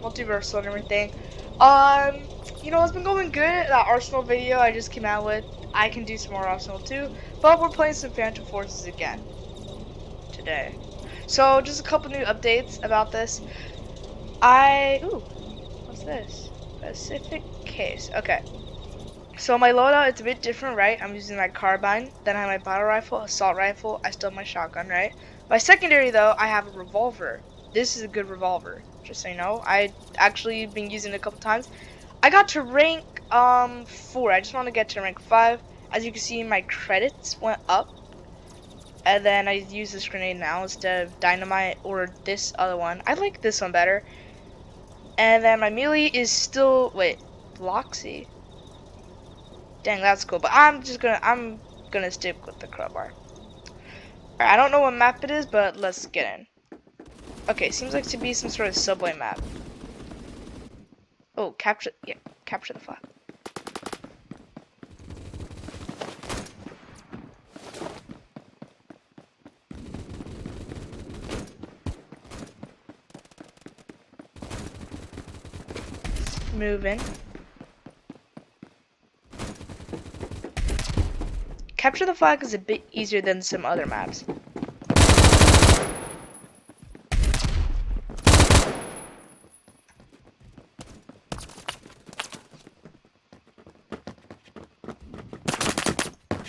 multiversal and everything. You know, it's been going good. That Arsenal video I just came out with, I can do some more Arsenal too. But we're playing some Phantom Forces again today. So just a couple new updates about this. Ooh, what's this? Pacific case. Okay. So my loadout, it's a bit different, right? I'm using my carbine, then I have my battle rifle, assault rifle, I still have my shotgun, right? My secondary though, I have a revolver. This is a good revolver, just so you know. I actually been using it a couple times. I got to rank 4. I just want to get to rank 5. As you can see, my credits went up. And then I use this grenade now instead of dynamite or this other one. I like this one better. And then my melee is still, wait, Bloxy. Dang, that's cool. But I'm gonna stick with the crowbar. Alright, I don't know what map it is, but let's get in. Okay, seems like to be some sort of subway map. Oh, capture the flag. Move in. Capture the flag is a bit easier than some other maps.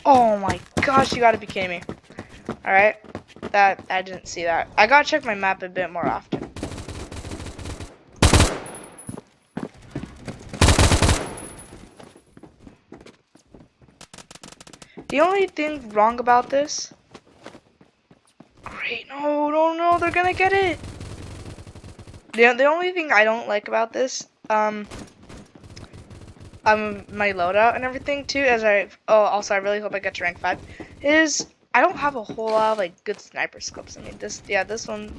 Oh my gosh, you gotta be kidding me. Alright, I didn't see that. I gotta check my map a bit more often. The only thing wrong about this... Great, no, they're gonna get it! The only thing I don't like about this, my loadout and everything too, also I really hope I get to rank 5, is I don't have a whole lot of like good sniper scopes. I mean this one.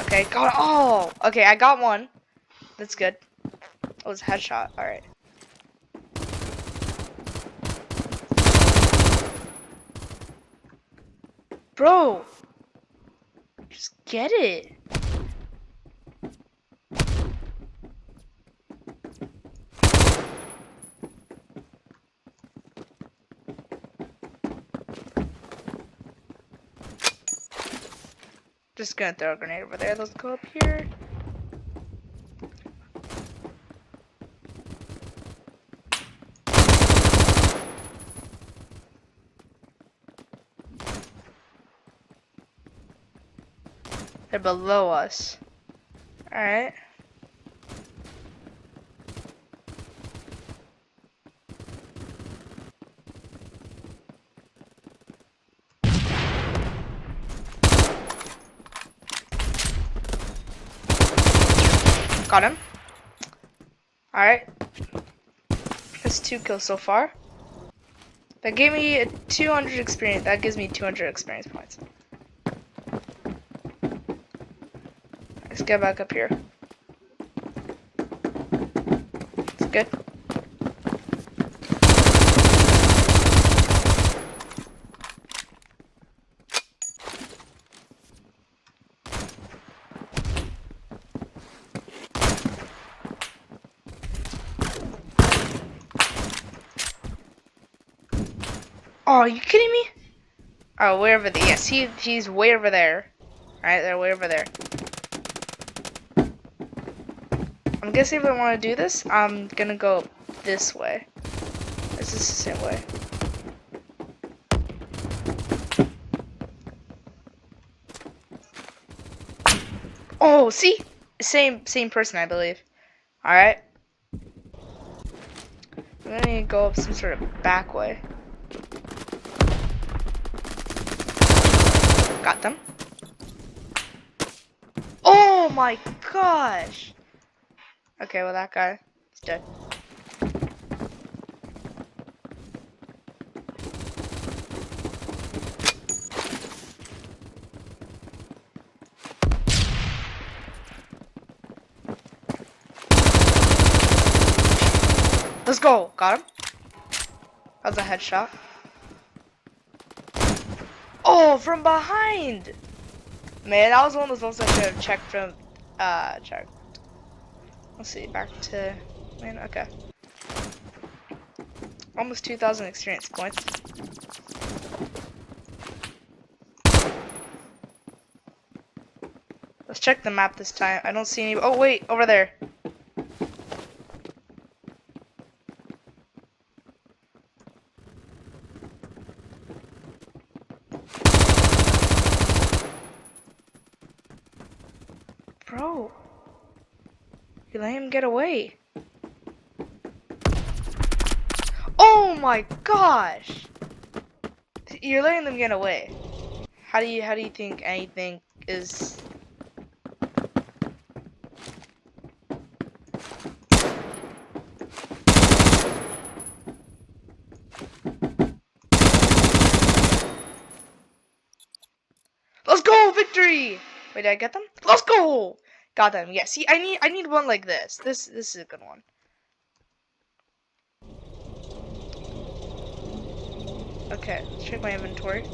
Okay, got it. Oh, okay, I got one. That's good. It was a headshot. All right. Bro, just get it. Just gonna throw a grenade over there. Let's go up here. They're below us. Alright. Got him. Alright. That's 2 kills so far. That gave me a 200 experience. That gives me 200 experience points. Let's get back up here. It's good. Oh, are you kidding me? Oh, way over there. Yes, he's way over there. Alright, they're way over there. I'm guessing if I want to do this, I'm gonna go this way. This is the same way. Oh, see? Same person, I believe. Alright. I'm gonna go up some sort of back way. Got them. Oh my gosh! Okay, well that guy is dead. Let's go! Got him. That was a headshot. Oh, from behind! Man, that was one of those ones I should have checked from, check. Let's see, back to, man, okay. Almost 2,000 experience points. Let's check the map this time. I don't see any, oh wait, over there. Bro. You let him get away. Oh my gosh! You're letting them get away. How do you think anything is? Let's go, victory! Wait, did I get them? Let's go! Got them. Yeah. See, I need one like this. This is a good one. Okay, let's check my inventory.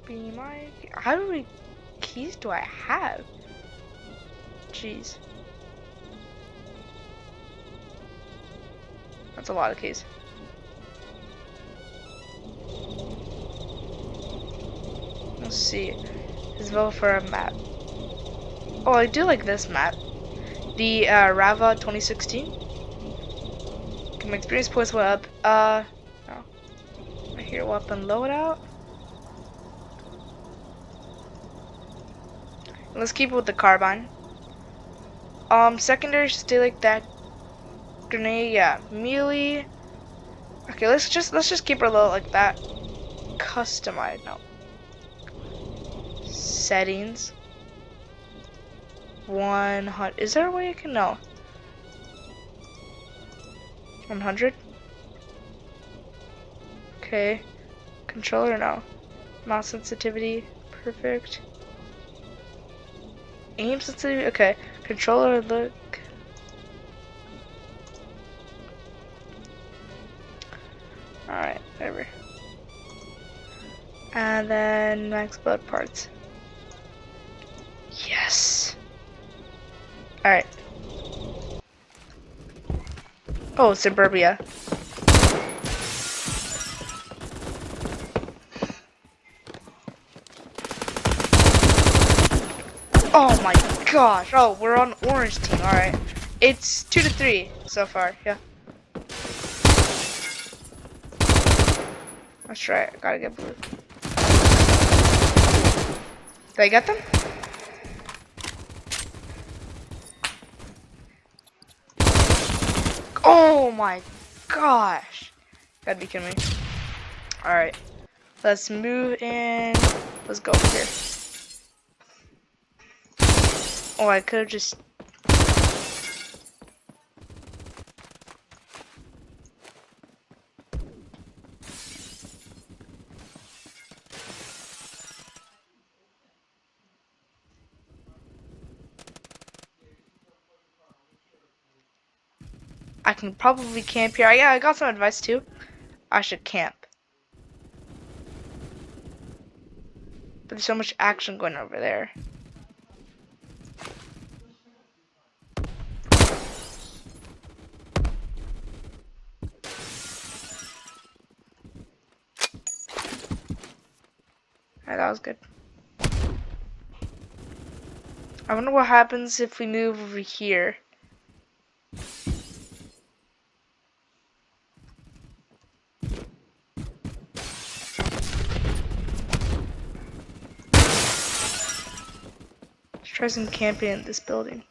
Be my. How many keys do I have? Jeez. That's a lot of keys. Let's see. Let's vote for a map. Oh, I do like this map. The Rava 2016. Okay, my experience points went up. No. I hear weapon loadout. Let's keep it with the carbine. Secondary stay like that. Grenade, yeah. Melee. Okay, let's just keep her low like that. Customize, no. Settings. 100. Is there a way I can know? 100. Okay. Controller, no. Mouse sensitivity, perfect. Aim sensitivity, okay. Controller, look. Alright, whatever. And then max blood parts. Yes. Alright. Oh, suburbia. Oh my gosh. Oh, we're on orange team. Alright. It's 2-3 so far. Yeah. Let's try it. Gotta get blue. Did I get them? Oh my gosh. Gotta be kidding me. Alright. Let's move in. Let's go over here. Oh, I could have just. I can probably camp here. Yeah, I got some advice too. I should camp. But there's so much action going over there. Alright, that was good. I wonder what happens if we move over here. Let's try some camping in this building.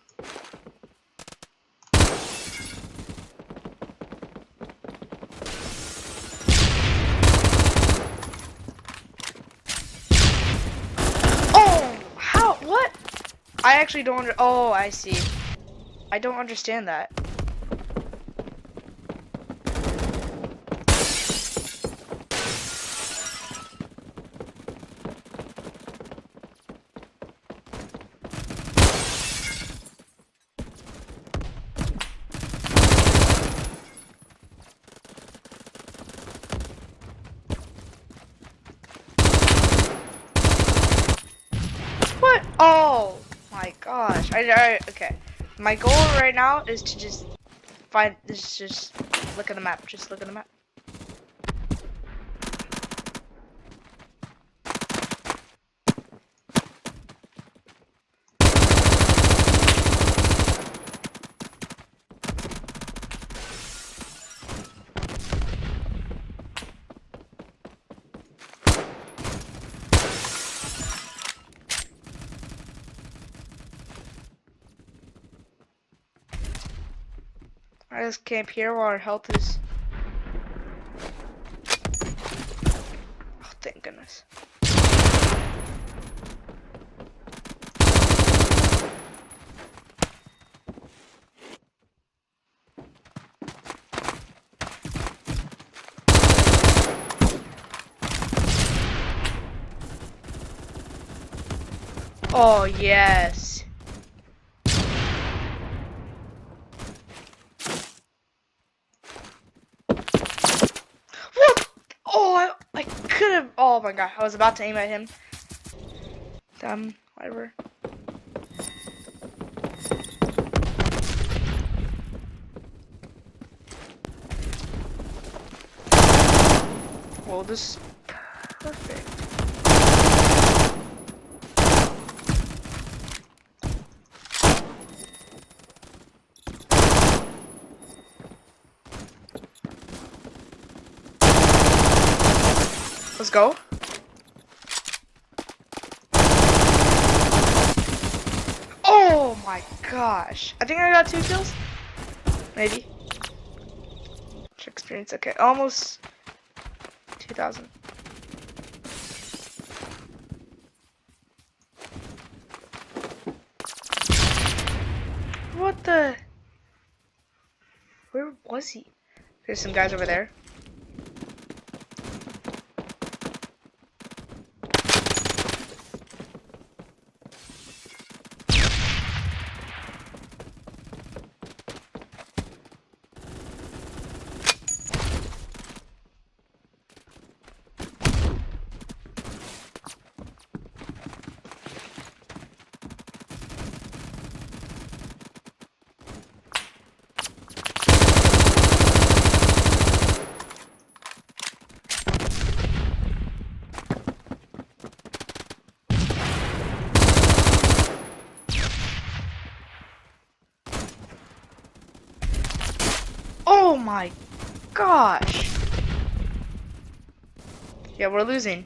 Oh, how? What? I actually don't oh, I see. I don't understand that. Oh my gosh. Okay. My goal right now is to just just look at the map. Just look at the map. I just camp here while our health is. Oh, thank goodness. Oh, yes. What? Oh, I could have. Oh my god, I was about to aim at him. Whatever. Well, this is perfect. Let's go. Oh my gosh. I think I got 2 kills. Maybe. Experience. Okay, almost 2,000. What the? Where was he? There's some guys over there. Oh my gosh. Yeah, we're losing.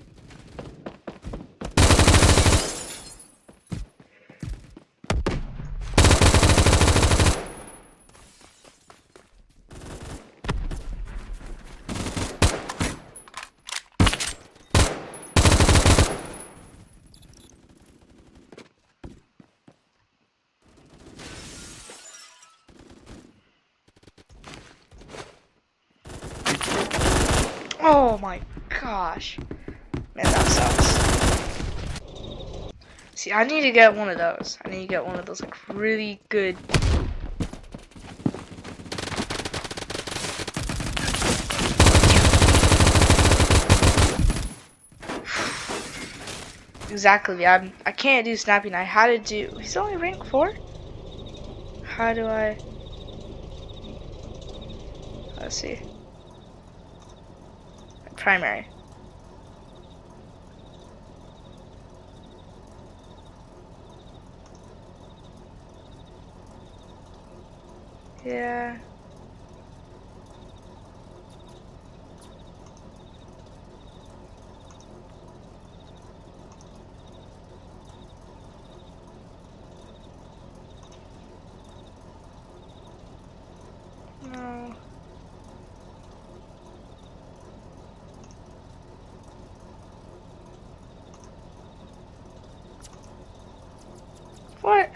Oh my gosh. Man, that sucks. See, I need to get one of those. I need to get one of those, like, really good. Exactly. I can't do snapping. I had to do. He's only rank 4? How do I? Let's see. Primary. Yeah. No. What?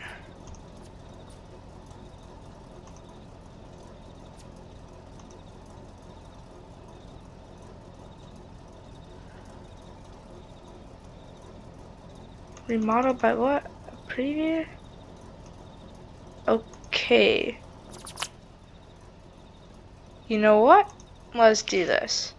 Remodeled by what? A preview? Okay. You know what? Let's do this.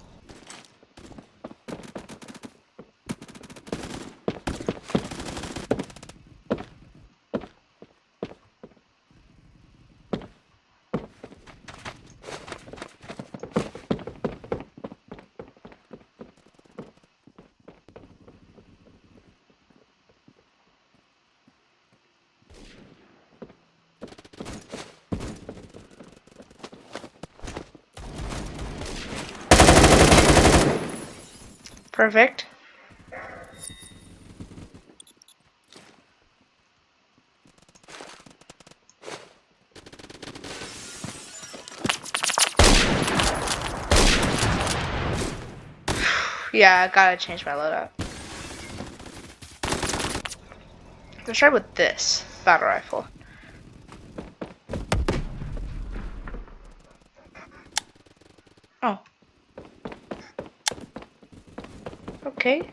Perfect. Yeah, I gotta change my loadout. Let's try with this battle rifle. Oh. Okay.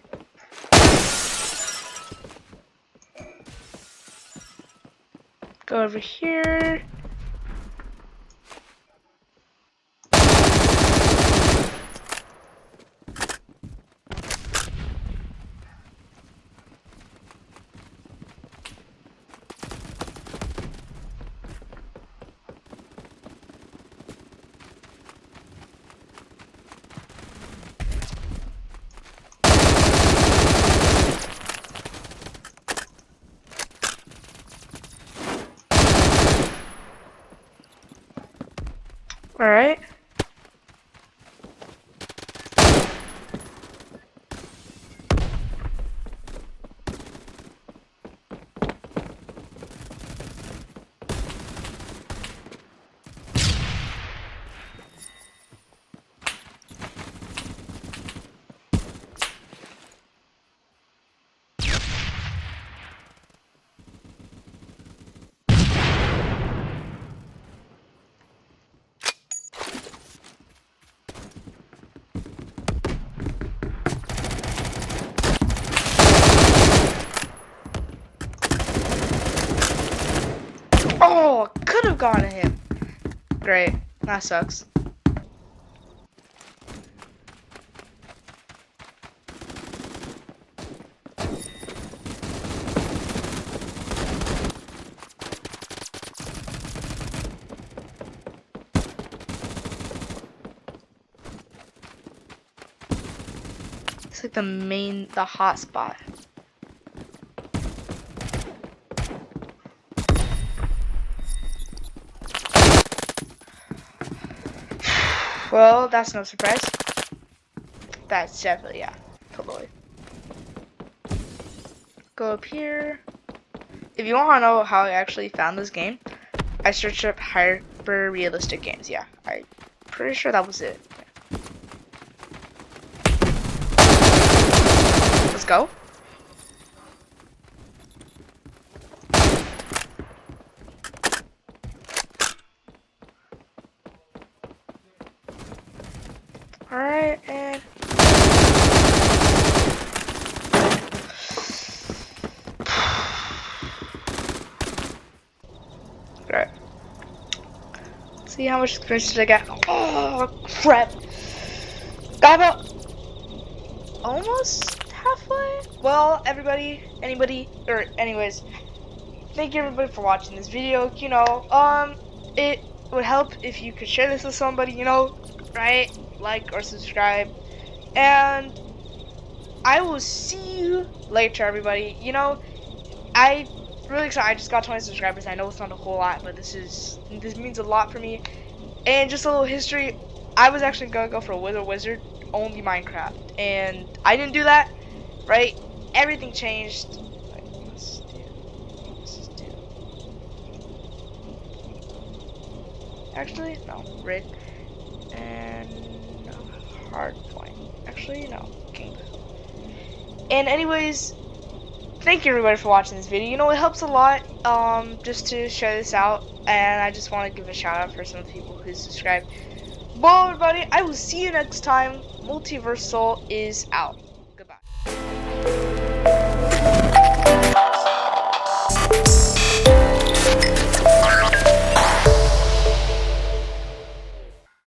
Go over here. Alright. Oh, could have gone to him. Great. That sucks. It's like the hot spot. Well, that's no surprise. That's definitely, yeah, totally. Go up here. If you want to know how I actually found this game, I searched up hyper realistic games. Yeah, I'm pretty sure that was it. Let's go. Alright, and alright. See how much experience did I get? Oh crap! Got about almost halfway. Well, everybody, anybody, or anyways, thank you everybody for watching this video. You know, it would help if you could share this with somebody. You know, right? Like or subscribe, and I will see you later, everybody. You know, I really excited. I just got 20 subscribers. I know it's not a whole lot, but this means a lot for me. And just a little history. I was actually gonna go for a wizard only Minecraft, and I didn't do that. Right? Everything changed. Actually, no. Red and hard point. Actually, no. King. And anyways, thank you everybody for watching this video. You know, it helps a lot just to share this out, and I just want to give a shout out for some people who subscribe. Well, everybody, I will see you next time. Multiversal is out.